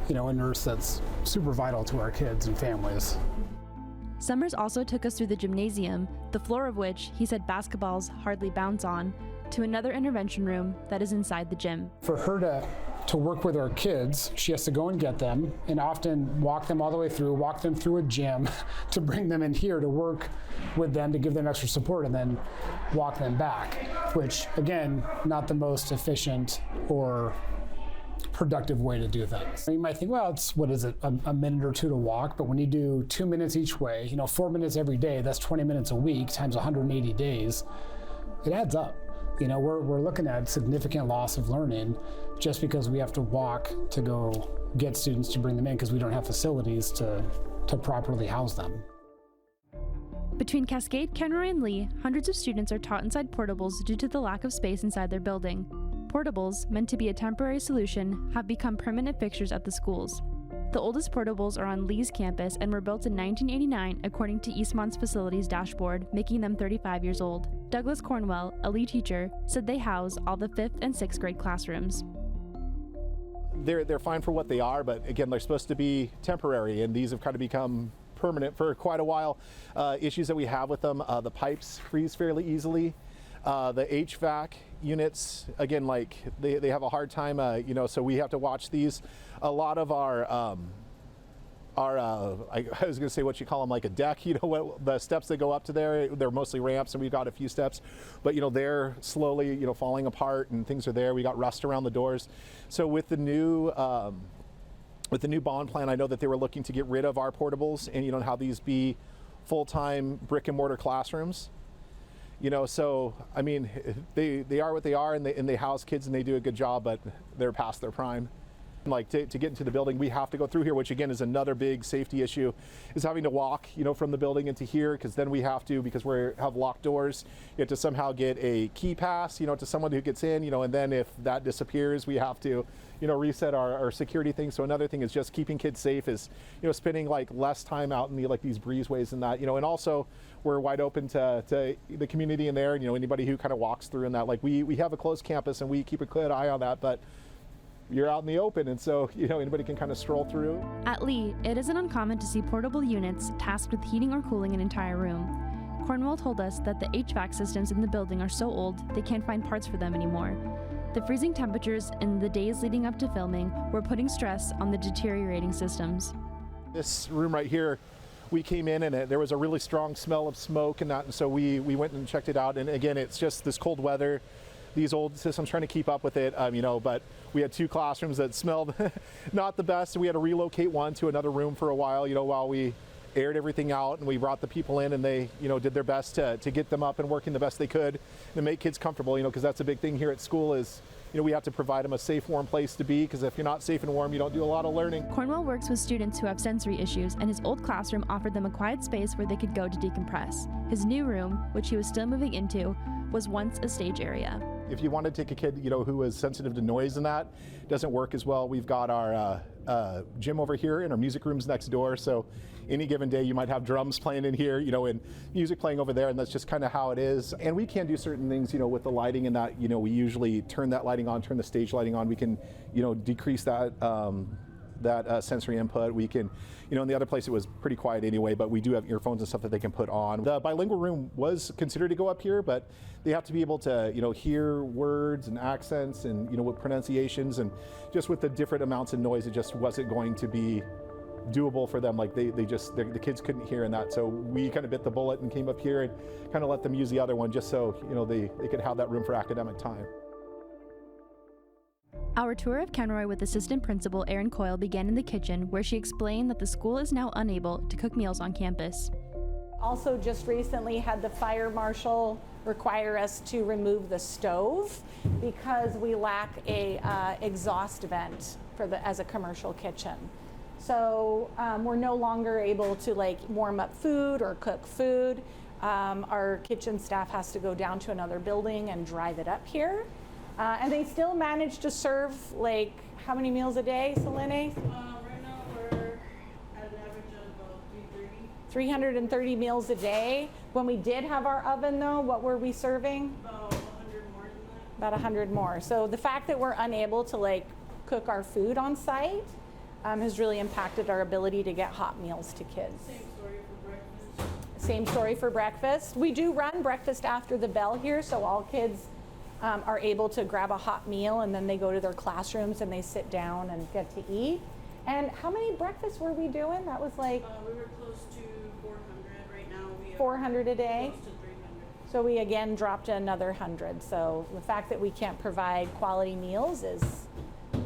a nurse that's super vital to our kids and families. Summers also took us through the gymnasium, the floor of which he said basketballs hardly bounce on, to another intervention room that is inside the gym. For her to work with our kids, she has to go and get them and often walk them all the way through, walk them through a gym to bring them in here to work with them, to give them extra support, and then walk them back, which again, not the most efficient or productive way to do things. You might think, well, it's, what is it, a minute or two to walk, but when you do 2 minutes each way, 4 minutes every day, that's 20 minutes a week times 180 days, it adds up. We're looking at significant loss of learning just because we have to walk to go get students to bring them in because we don't have facilities to properly house them. Between Cascade, Kenroy, and Lee, hundreds of students are taught inside portables due to the lack of space inside their building. Portables, meant to be a temporary solution, have become permanent fixtures at the schools. The oldest portables are on Lee's campus and were built in 1989 according to Eastmont's facilities dashboard, making them 35 years old. Douglas Cornwell, a Lee teacher, said they house all the 5th and 6th grade classrooms. They're fine for what they are, but again, they're supposed to be temporary, and these have kind of become permanent for quite a while. Issues that we have with them, the pipes freeze fairly easily. The HVAC units, again, like they have a hard time, so we have to watch these. A lot of I was going to say what you call them, like a deck, the steps that go up to there, they're mostly ramps, and we've got a few steps, but they're slowly, falling apart, and things are there. We got rust around the doors. So with the new bond plan, I know that they were looking to get rid of our portables and, have these be full-time brick and mortar classrooms. So, I mean, they are what they are, and they house kids, and they do a good job, but they're past their prime. Like to get into the building, we have to go through here, which again is another big safety issue, is having to walk, from the building into here, because then we have to, because we have locked doors, you have to somehow get a key pass, to someone who gets in, and then if that disappears, we have to, reset our security thing. So another thing is just keeping kids safe is, spending like less time out in these breezeways and that, and also we're wide open to the community in there, and anybody who kind of walks through and that. Like we have a closed campus and we keep a good eye on that, but you're out in the open, and so anybody can kind of stroll through. At Lee, it isn't uncommon to see portable units tasked with heating or cooling an entire room. Cornwell told us that the HVAC systems in the building are so old they can't find parts for them anymore. The freezing temperatures in the days leading up to filming were putting stress on the deteriorating systems. This room right here, we came in and there was a really strong smell of smoke and that, and so we went and checked it out, and again, it's just this cold weather. These old systems, trying to keep up with it, but we had 2 classrooms that smelled not the best, and we had to relocate one to another room for a while, while we aired everything out, and we brought the people in, and they, did their best to get them up and working the best they could to make kids comfortable, because that's a big thing here at school is, we have to provide them a safe, warm place to be, because if you're not safe and warm, you don't do a lot of learning. Cornwell works with students who have sensory issues, and his old classroom offered them a quiet space where they could go to decompress. His new room, which he was still moving into, was once a stage area. If you want to take a kid, who is sensitive to noise and that, doesn't work as well. We've got our gym over here and our music rooms next door. So any given day you might have drums playing in here, and music playing over there, and that's just kind of how it is. And we can do certain things, with the lighting and that, we usually turn that lighting on, turn the stage lighting on. We can, decrease that sensory input. We can, in the other place it was pretty quiet anyway, but we do have earphones and stuff that they can put on. The bilingual room was considered to go up here, but they have to be able to, hear words and accents and, with pronunciations, and just with the different amounts of noise, it just wasn't going to be doable for them. Like the kids couldn't hear in that. So we kind of bit the bullet and came up here and kind of let them use the other one just so, they could have that room for academic time. Our tour of Kenroy with Assistant Principal Erin Coyle began in the kitchen, where she explained that the school is now unable to cook meals on campus. Also just recently had the fire marshal require us to remove the stove because we lack a exhaust vent for as a commercial kitchen. So we're no longer able to like warm up food or cook food. Our kitchen staff has to go down to another building and drive it up here. And they still manage to serve like how many meals a day, Selene? Right now we're at an average of about 330 meals a day. When we did have our oven though, what were we serving? About 100 more than that. About 100 more. So the fact that we're unable to like cook our food on site has really impacted our ability to get hot meals to kids. Same story for breakfast. Same story for breakfast. We do run breakfast after the bell here, so all kids are able to grab a hot meal and then they go to their classrooms and they sit down and get to eat. And how many breakfasts were we doing? That was like we were close to 400 right now. We are 400 a day. Close to 300. So we again dropped another 100. So the fact that we can't provide quality meals is,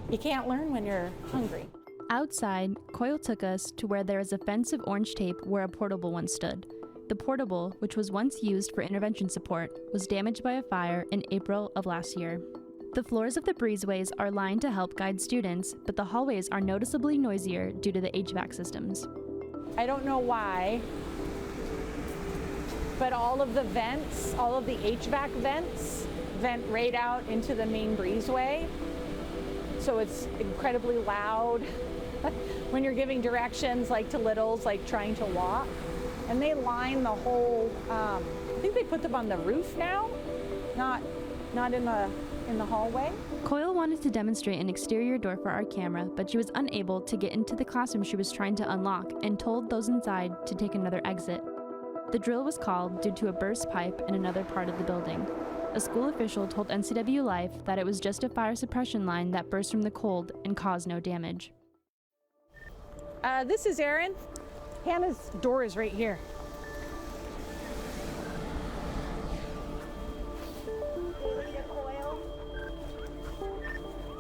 you can't learn when you're hungry. Outside, Coyle took us to where there is a fence of orange tape where a portable once stood. The portable, which was once used for intervention support, was damaged by a fire in April of last year. The floors of the breezeways are lined to help guide students, but the hallways are noticeably noisier due to the HVAC systems. I don't know why, but all of the vents, all of the HVAC vents, vent right out into the main breezeway. So it's incredibly loud when you're giving directions like to littles, like trying to walk. And they line the whole, I think they put them on the roof now, not in the hallway. Coyle wanted to demonstrate an exterior door for our camera, but she was unable to get into the classroom she was trying to unlock and told those inside to take another exit. The drill was called due to a burst pipe in another part of the building. A school official told NCW Life that it was just a fire suppression line that burst from the cold and caused no damage. This is Erin. Hannah's door is right here.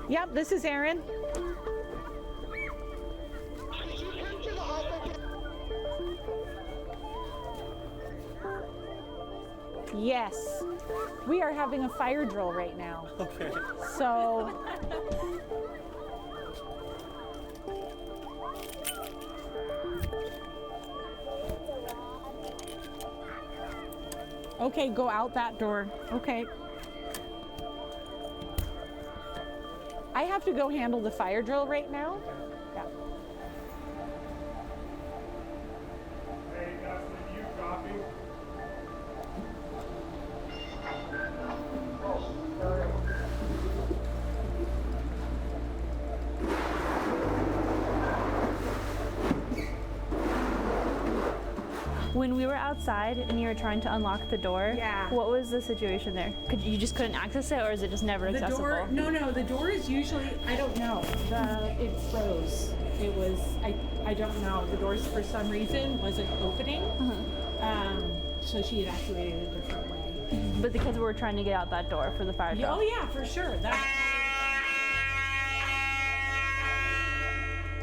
Yep, this is Erin. Yes, we are having a fire drill right now. Okay. So. Okay, go out that door. Okay. I have to go handle the fire drill right now. Yeah. Hey, Dustin, you copy? When we were outside and you were trying to unlock the door, what was the situation there? You just couldn't access it, or is it just never accessible? Door, no, the door is usually, I don't know, it froze. It was, I don't know, the doors for some reason wasn't opening, so she had activated it a different way. But the kids were trying to get out that door for the fire drill. Oh yeah, for sure.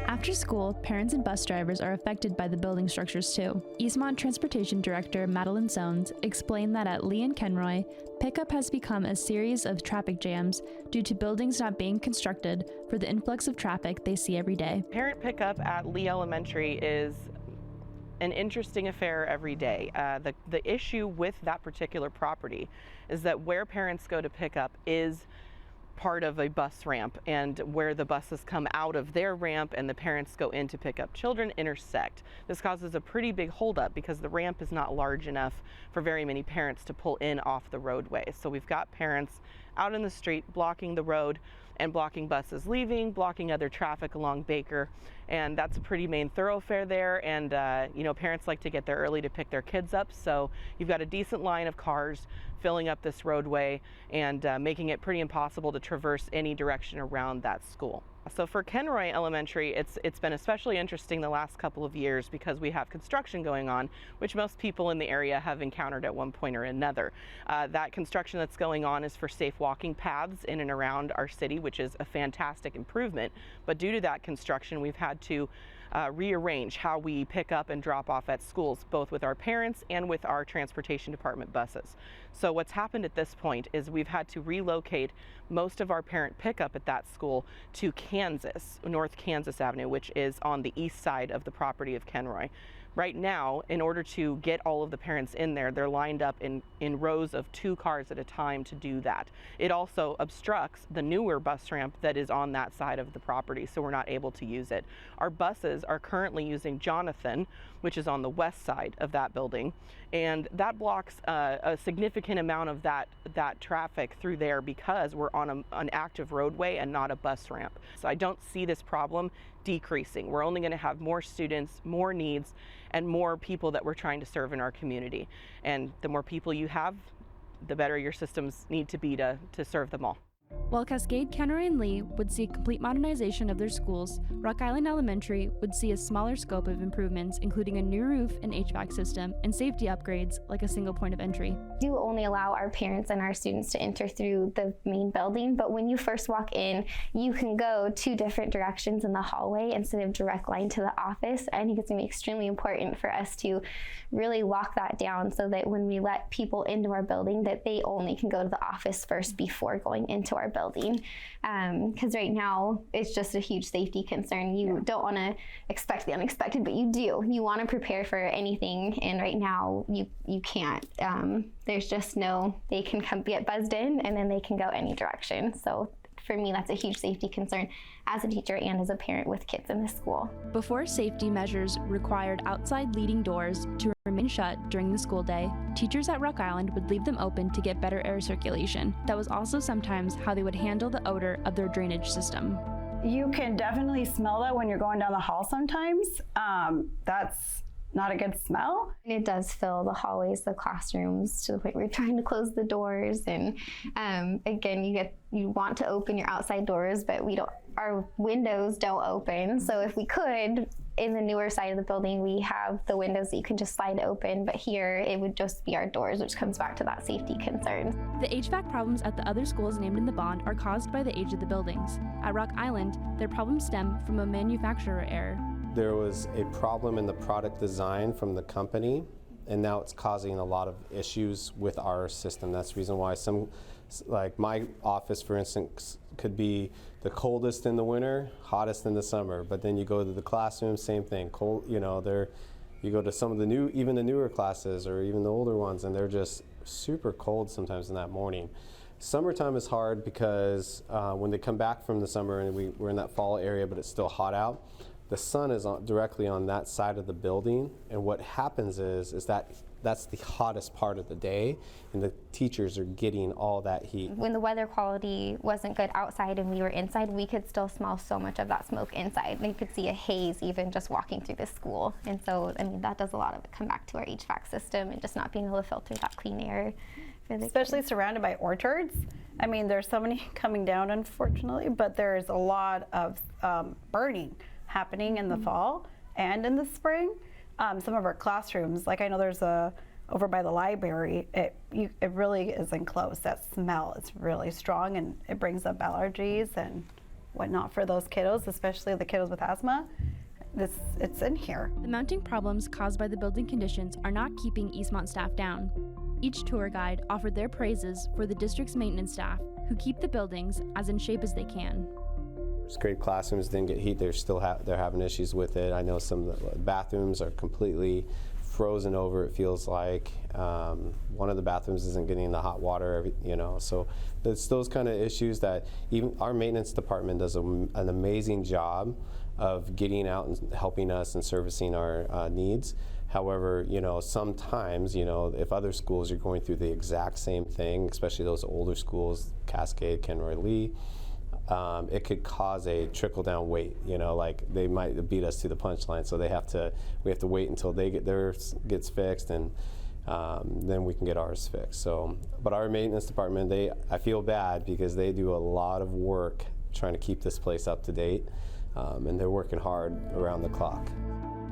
After school, parents and bus drivers are affected by the building structures too. Eastmont Transportation Director Madeline Sones explained that at Lee and Kenroy, pickup has become a series of traffic jams due to buildings not being constructed for the influx of traffic they see every day. Parent pickup at Lee Elementary is an interesting affair every day. The issue with that particular property is that where parents go to pick up is part of a bus ramp, and where the buses come out of their ramp and the parents go in to pick up children intersect. This causes a pretty big holdup because the ramp is not large enough for very many parents to pull in off the roadway. So we've got parents out in the street blocking the road and blocking buses leaving, blocking other traffic along Baker, and that's a pretty main thoroughfare there. And you know, parents like to get there early to pick their kids up, so you've got a decent line of cars filling up this roadway and making it pretty impossible to traverse any direction around that school. So for Kenroy Elementary, it's been especially interesting the last couple of years because we have construction going on, which most people in the area have encountered at one point or another. That construction that's going on is for safe walking paths in and around our city, which is a fantastic improvement. But due to that construction, we've had to rearrange how we pick up and drop off at schools, both with our parents and with our transportation department buses. So what's happened at this point is we've had to relocate most of our parent pickup at that school to Kansas, North Kansas Avenue, which is on the east side of the property of Kenroy. Right now, in order to get all of the parents in there, they're lined up in rows of 2 cars at a time to do that. It also obstructs the newer bus ramp that is on that side of the property, so we're not able to use it. Our buses are currently using Jonathan, which is on the west side of that building, and that blocks a significant amount of that traffic through there because we're on an active roadway and not a bus ramp. So I don't see this problem decreasing. We're only going to have more students, more needs, and more people that we're trying to serve in our community. And the more people you have, the better your systems need to be to serve them all. While Cascade, Kenroy, and Lee would see a complete modernization of their schools, Rock Island Elementary would see a smaller scope of improvements, including a new roof and HVAC system and safety upgrades like a single point of entry. We do only allow our parents and our students to enter through the main building, but when you first walk in, you can go 2 different directions in the hallway instead of direct line to the office. I think it's going to be extremely important for us to really lock that down so that when we let people into our building, that they only can go to the office first before going into our building, because right now it's just a huge safety concern. You don't want to expect the unexpected, but you do. You want to prepare for anything, and right now you can't. There's just they can come get buzzed in and then they can go any direction. So for me, that's a huge safety concern as a teacher and as a parent with kids in the school. Before safety measures required outside leading doors to remain shut during the school day, teachers at Rock Island would leave them open to get better air circulation. That was also sometimes how they would handle the odor of their drainage system. You can definitely smell that when you're going down the hall sometimes. That's not a good smell. It does fill the hallways, the classrooms, to the point where you're trying to close the doors. And again, you want to open your outside doors, but our windows don't open. So if we could, in the newer side of the building, we have the windows that you can just slide open, but here it would just be our doors, which comes back to that safety concern. The HVAC problems at the other schools named in the bond are caused by the age of the buildings. At Rock Island, their problems stem from a manufacturer error. There was a problem in the product design from the company, and now it's causing a lot of issues with our system. That's the reason why like my office, for instance, could be the coldest in the winter, hottest in the summer. But then you go to the classroom, same thing. Cold, you go to some of the even the newer classes or even the older ones, and they're just super cold sometimes in that morning. Summertime is hard because when they come back from the summer and we're in that fall area, but it's still hot out. The sun is directly on that side of the building, and what happens is that that's the hottest part of the day, and the teachers are getting all that heat. When the weather quality wasn't good outside and we were inside, we could still smell so much of that smoke inside. You could see a haze even just walking through the school. And so, that does a lot of it come back to our HVAC system and just not being able to filter that clean air. Especially surrounded by orchards. There's so many coming down, unfortunately, but there's a lot of burning happening in the fall and in the spring. Some of our classrooms, like I know there's over by the library, it really is enclosed. That smell is really strong, and it brings up allergies and whatnot for those kiddos, especially the kiddos with asthma. It's in here. The mounting problems caused by the building conditions are not keeping Eastmont staff down. Each tour guide offered their praises for the district's maintenance staff, who keep the buildings as in shape as they can. Grade classrooms didn't get heat. They're having issues with it. I know some of the bathrooms are completely frozen over. It feels like one of the bathrooms isn't getting the hot water. So it's those kind of issues that even our maintenance department does an amazing job of getting out and helping us and servicing our needs. However, sometimes, if other schools are going through the exact same thing, especially those older schools, Cascade, Kenroy, Lee. It could cause a trickle-down wait. Like they might beat us to the punchline, so we have to wait until they get theirs gets fixed, and then we can get ours fixed. So, but our maintenance department, I feel bad because they do a lot of work trying to keep this place up to date, and they're working hard around the clock.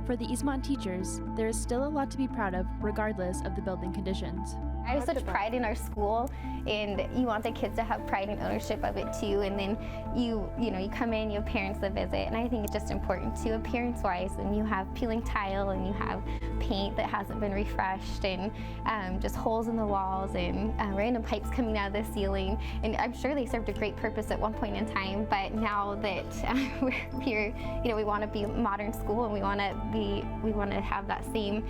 For the Eastmont teachers, there is still a lot to be proud of regardless of the building conditions. I have such pride in our school, and you want the kids to have pride and ownership of it too. And then you come in, you have parents that visit, and I think it's just important too, appearance-wise, when you have peeling tile and you have paint that hasn't been refreshed, and just holes in the walls and random pipes coming out of the ceiling. And I'm sure they served a great purpose at one point in time, but now that we're here, we want to be a modern school, and we want to have that same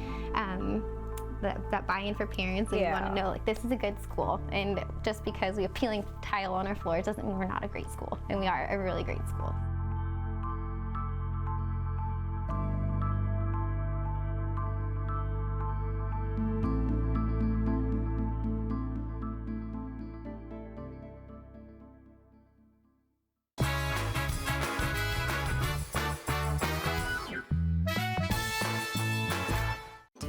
that buy-in for parents, and we want to know, like, this is a good school. And just because we have peeling tile on our floors doesn't mean we're not a great school, and we are a really great school.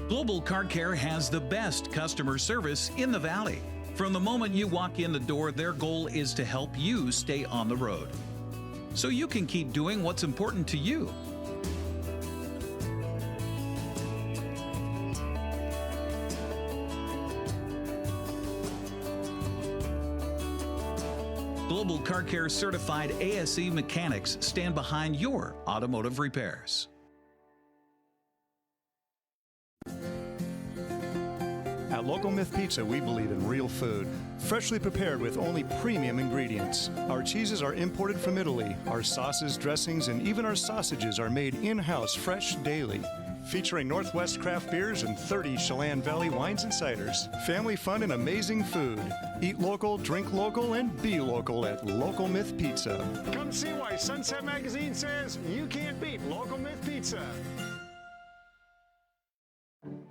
Global Car Care has the best customer service in the Valley. From the moment you walk in the door, their goal is to help you stay on the road, so you can keep doing what's important to you. Global Car Care certified ASE mechanics stand behind your automotive repairs. At Local Myth Pizza, we believe in real food, freshly prepared with only premium ingredients. Our cheeses are imported from Italy. Our sauces, dressings, and even our sausages are made in-house fresh daily. Featuring Northwest craft beers and 30 Chelan Valley wines and ciders. Family fun and amazing food. Eat local, drink local, and be local at Local Myth Pizza. Come see why Sunset Magazine says you can't beat Local Myth Pizza.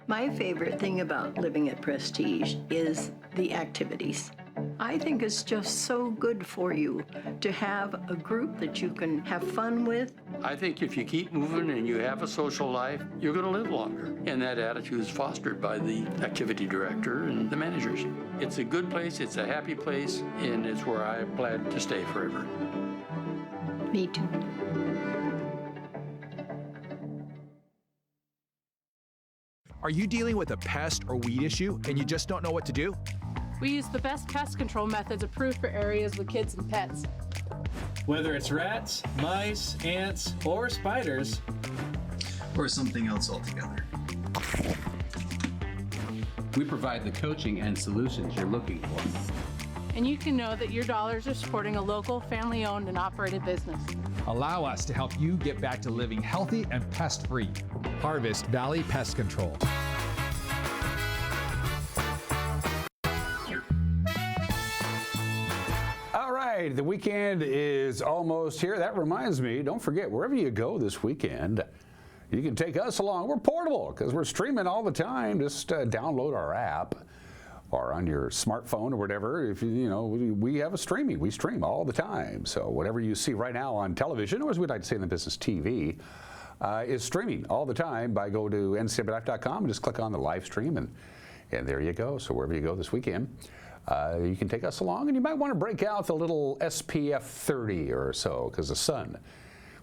My favorite thing about living at Prestige is the activities. I think it's just so good for you to have a group that you can have fun with. I think if you keep moving and you have a social life, you're going to live longer. And that attitude is fostered by the activity director and the managers. It's a good place, it's a happy place, and it's where I plan to stay forever. Me too. Are you dealing with a pest or weed issue and you just don't know what to do? We use the best pest control methods approved for areas with kids and pets. Whether it's rats, mice, ants, or spiders, or something else altogether, we provide the coaching and solutions you're looking for. And you can know that your dollars are supporting a local, family-owned and operated business. Allow us to help you get back to living healthy and pest-free. Harvest Valley Pest Control. All right, the weekend is almost here. That reminds me, don't forget, wherever you go this weekend, you can take us along. We're portable because we're streaming all the time. Just download our app or on your smartphone or whatever. If we have a streaming. We stream all the time. So whatever you see right now on television, or as we'd like to say in the business, TV, is streaming all the time. Go to ncwlife.com and just click on the live stream, and there you go. So wherever you go this weekend, you can take us along, and you might want to break out the little SPF 30 or so, because the sun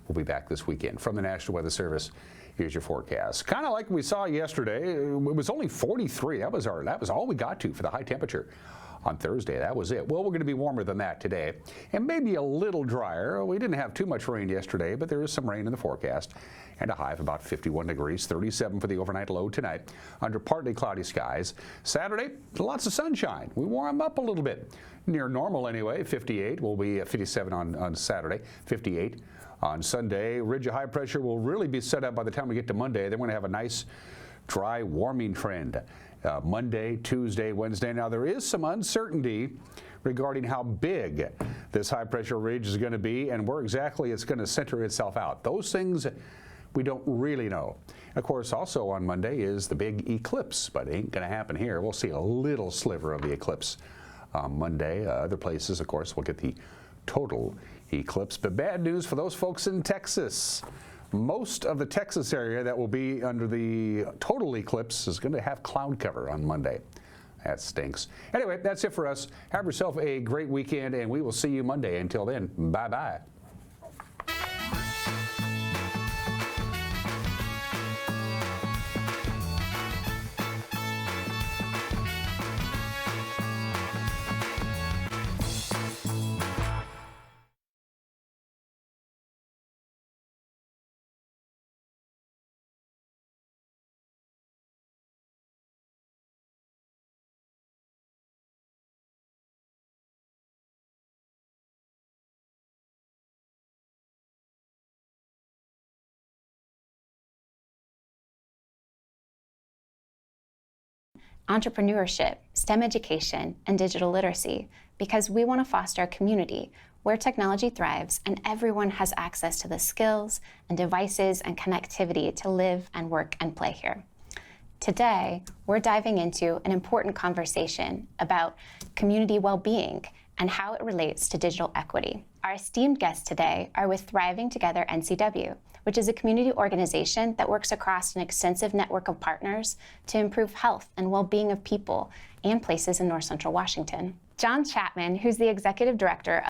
will be back this weekend. From the National Weather Service, here's your forecast. Kind of like we saw yesterday. It was only 43. That was all we got to for the high temperature on Thursday. That was it. Well, we're going to be warmer than that today, and maybe a little drier. We didn't have too much rain yesterday, but there is some rain in the forecast, and a high of about 51 degrees, 37 for the overnight low tonight, under partly cloudy skies. Saturday, lots of sunshine. We warm up a little bit, near normal anyway. 58 will be 57 on Saturday, 58 on Sunday. Ridge of high pressure will really be set up by the time we get to Monday. They're going to have a nice, dry, warming trend. Monday, Tuesday, Wednesday. Now, there is some uncertainty regarding how big this high-pressure ridge is going to be and where exactly it's going to center itself out. Those things we don't really know. Of course, also on Monday is the big eclipse, but it ain't going to happen here. We'll see a little sliver of the eclipse on Monday. Other places, of course, will get the total eclipse. But bad news for those folks in Texas. Most of the Texas area that will be under the total eclipse is going to have cloud cover on Monday. That stinks. Anyway, that's it for us. Have yourself a great weekend, and we will see you Monday. Until then, bye-bye. entrepreneurship, STEM education, and digital literacy, because we want to foster a community where technology thrives and everyone has access to the skills and devices and connectivity to live and work and play here. Today, we're diving into an important conversation about community well-being and how it relates to digital equity. Our esteemed guests today are with Thriving Together NCW, which is a community organization that works across an extensive network of partners to improve health and well-being of people and places in North Central Washington. John Chapman, who's the Executive Director